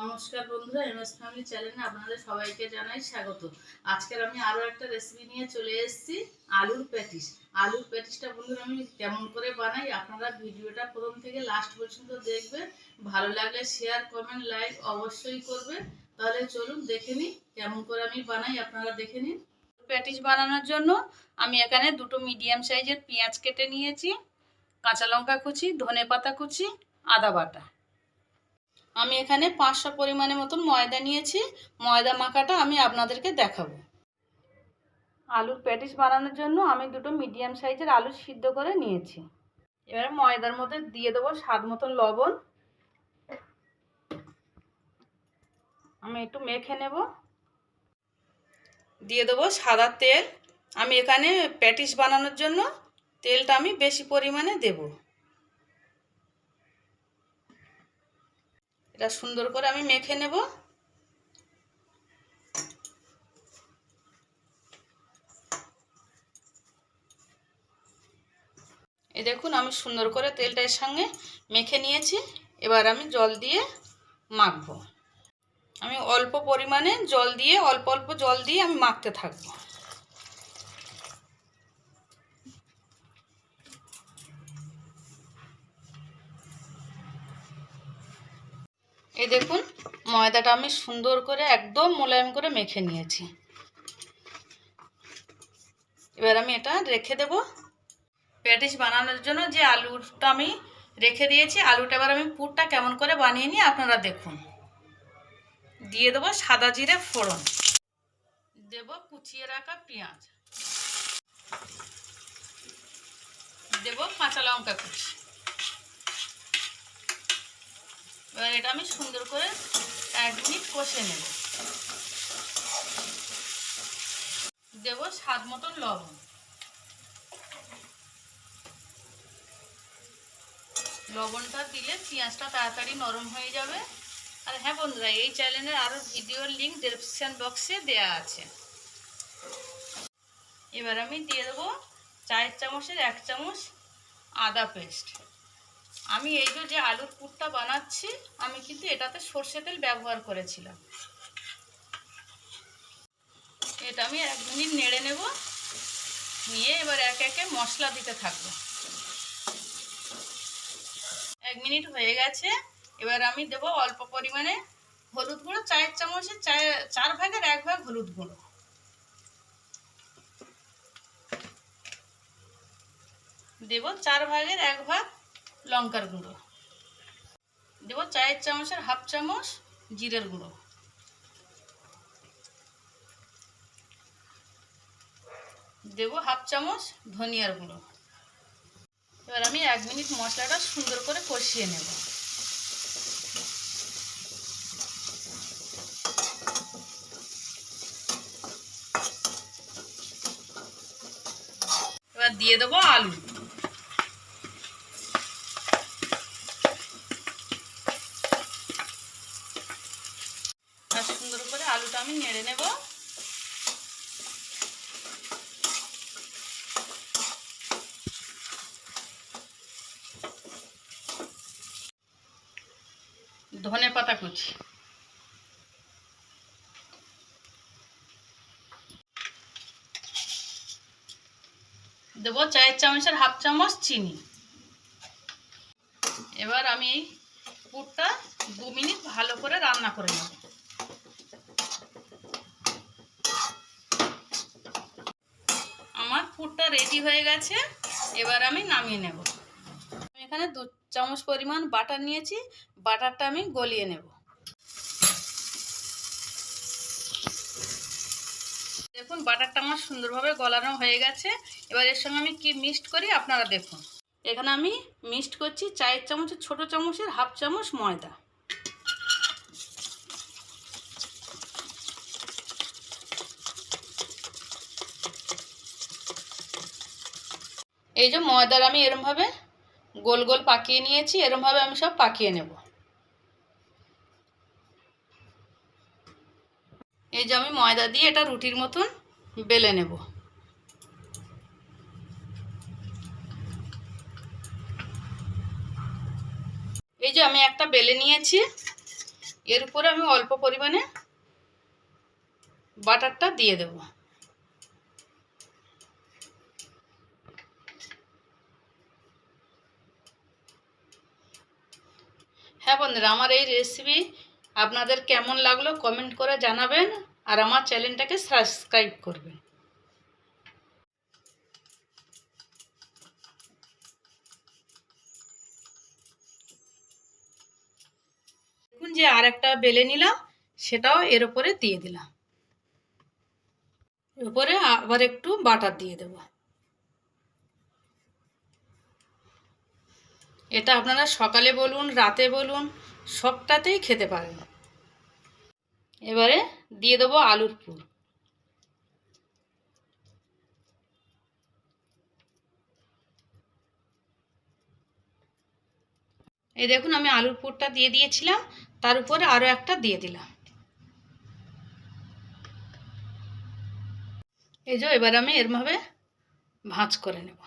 নমস্কার বন্ধুরা, MS family চ্যানেলে আপনাদের সবাইকে জানাই স্বাগত। আজকের আমি আরও একটা রেসিপি নিয়ে চলে এসেছি, আলুর প্যাটিস। আলুর প্যাটিসটা বন্ধুরা আমি কেমন করে বানাই আপনারা ভিডিওটা প্রথম থেকে লাস্ট পর্যন্ত দেখবেন। ভালো লাগলে শেয়ার, কমেন্ট, লাইক অবশ্যই করবে। তাহলে চলুন দেখে নিই কেমন করে আমি বানাই, আপনারা দেখে নিন। প্যাটিস বানানোর জন্য আমি এখানে দুটো মিডিয়াম সাইজের পেঁয়াজ কেটে নিয়েছি, কাঁচা লঙ্কা কুচি, ধনেপাতা কুচি, আদা বাটা। আমি এখানে 500 পরিমাণের মতন ময়দা নিয়েছি। ময়দা মাখাটা আমি আপনাদেরকে দেখাবো। আলুর প্যাটিস বানানোর জন্য আমি দুটো মিডিয়াম সাইজের আলু সিদ্ধ করে নিয়েছি। এবারে ময়দার মধ্যে দিয়ে দেবো স্বাদ মতন লবণ। আমি একটু মেখে নেব। দিয়ে দেবো সাদা তেল। আমি এখানে প্যাটিস বানানোর জন্য তেলটা আমি বেশি পরিমাণে দেব। এটা সুন্দর করে আমি মেখে নেব। এই দেখুন আমি সুন্দর করে তেলটা এর সঙ্গে মেখে নিয়েছি। এবার আমি জল দিয়ে মাখবো। আমি অল্প পরিমাণে জল দিয়ে অল্প অল্প জল দিয়ে আমি মাখতে থাকবো। এই দেখুন ময়দাটা আমি সুন্দর করে একদম মোলায়েম করে মেখে নিয়েছি। এবার আমি এটা রেখে দেব। প্যাটিস বানানোর জন্য যে আলুটা আমি রেখে দিয়েছি, আলুটা এবার আমি পুরটা কেমন করে বানিয়ে নিই আপনারা দেখুন। দিয়ে দেবো সাদা জিরে ফোড়ন, দেব কুচিয়ে রাখা পেঁয়াজ, দেব কাঁচা লঙ্কা কুচি। এবার এটা আমি সুন্দর করে 1 মিনিট কষে নেব। দেব স্বাদ মতন লবণ। লবণটা দিলে পেঁয়াজটা তাড়াতাড়ি নরম হয়ে যাবে। আর হ্যাঁ বন্ধুরা, এই চ্যানেলের আরও ভিডিওর লিঙ্ক ডেসক্রিপশন বক্সে দেওয়া আছে। এবার আমি দিয়ে দেবো 4 চামচের 1 চামচ আদা পেস্ট। আমি এই যে আলুর পুরটা বানাচ্ছি, আমি কিন্তু এটাতে সর্ষে তেল ব্যবহার করেছিলাম। এটা আমি 1 মিনিট নেড়ে নেব। নিয়ে এবার একে একে মশলা দিতে থাকবো। 1 মিনিট হয়ে গেছে। এবার আমি দেবো অল্প পরিমাণে হলুদ গুঁড়ো, 4 চামচের 4 ভাগের 1 ভাগ হলুদ গুঁড়ো। দেব 4 ভাগের 1 ভাগ লঙ্কার গুঁড়ো। দেব 4 চামচের 1/2 চামচ জিরের গুঁড়ো। দেব 1/2 চামচ ধনিয়ার গুঁড়ো। এবার আমি 1 মিনিট মশলাটা সুন্দর করে কষিয়ে নেব। এবার দিয়ে দেবো আলু। আর সুন্দর করে আলুটা আমি নেড়ে নেব। ধনেপাতা কুচি, দেবো 4 চামচের 1/2 চামচ চিনি। এবার আমি এই পুরটা 2 মিনিট ভালো করে রান্না করে নেব। আমার পুরটা রেডি হয়ে গেছে। এবার আমি নামিয়ে নেব। আমি এখানে 2 চামচ পরিমাণ বাটার নিয়েছি। বাটারটা আমি গলিয়ে নেব। দেখুন বাটারটা আমার সুন্দরভাবে গলানো হয়ে গেছে। এবার এর সঙ্গে আমি কি মিক্সড করি আপনারা দেখুন। এখানে আমি মিক্সড করছি 4 চামচের ছোট চামচের 1/2 চামচ ময়দা। এই যে ময়দার আমি এরমভাবে গোল গোল পাকিয়ে নিয়েছি। এরমভাবে আমি সব পাকিয়ে নেব। এই যে আমি ময়দা দিয়ে এটা রুটির মতন বেলে নেব। এই যে আমি একটা বেলে নিয়েছি। এর উপরে আমি অল্প পরিমাণে বাটারটা দিয়ে দেব। হ্যাঁ বন্ধুরা, আমার এই রেসিপি আপনাদের কেমন লাগলো কমেন্ট করে জানাবেন, আর আমার চ্যানেলটাকে সাবস্ক্রাইব করবেন। দেখুন যে আর একটা বেলে নিলাম, সেটাও এর উপরে দিয়ে দিলাম। এর উপরে আবার একটু বাটার দিয়ে দেব। এটা আপনারা সকালে বলুন, রাতে বলুন, সবটাতেই খেতে পারেন। এবারে দিয়ে দেবো আলুর পুর। এই দেখুন আমি আলুর পুরটা দিয়ে দিয়েছিলাম, তার উপরে আরও একটা দিয়ে দিলাম। এই যে এবার আমি এরভাবে ভাঁজ করে নেব।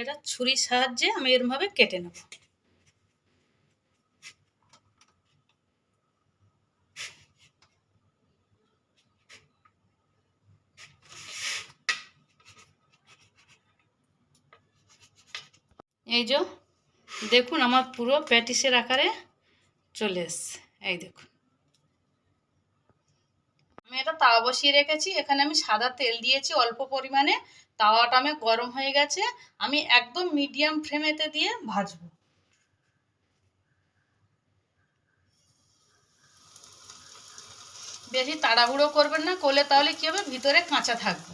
এটা ছুরির সাহায্যে আমি এরভাবে কেটে নেব। এই যে দেখুন আমার পুরো প্যাটিসের আকারে চলে এসছে। এই দেখুন আমি এটা তাওয়া বসিয়ে রেখেছি, এখানে আমি সাদা তেল দিয়েছি অল্প পরিমাণে। তাওয়াটা আমি গরম হয়ে গেছে, আমি একদম মিডিয়াম ফ্লেমেতে দিয়ে ভাজবো। বেশি তাড়াহুড়ো করবেন না, করলে তাহলে কি হবে, ভিতরে কাঁচা থাকবে।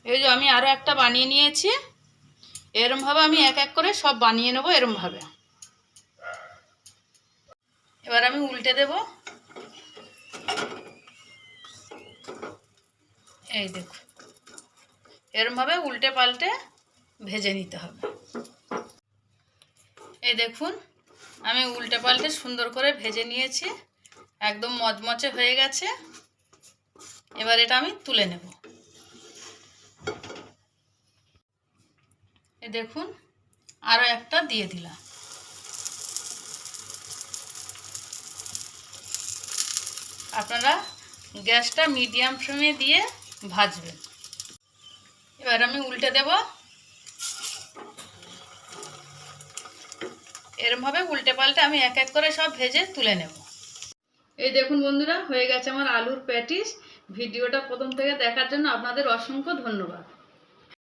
এই যে আমি আরও একটা বানিয়ে নিয়েছি, এরমভাবে আমি এক এক করে সব বানিয়ে নেবো এরমভাবে। এবার আমি উল্টে দেব। এই দেখুন এরমভাবে উল্টে পাল্টে ভেজে নিতে হবে। এই দেখুন আমি উল্টে পাল্টে সুন্দর করে ভেজে নিয়েছি, একদম মচমচে হয়ে গেছে। এবার এটা আমি তুলে নেব। এই দেখুন আরও একটা দিয়ে দিলাম। আপনারা গ্যাসটা মিডিয়াম ফ্লেমে দিয়ে ভাজবেন। এবার আমি উল্টে দেব। এরমভাবে উল্টে পাল্টে আমি এক এক করে সব ভেজে তুলে নেব। এই দেখুন বন্ধুরা, হয়ে গেছে আমার আলুর প্যাটিস। ভিডিওটা প্রথম থেকে দেখার জন্য আপনাদের অসংখ্য ধন্যবাদ।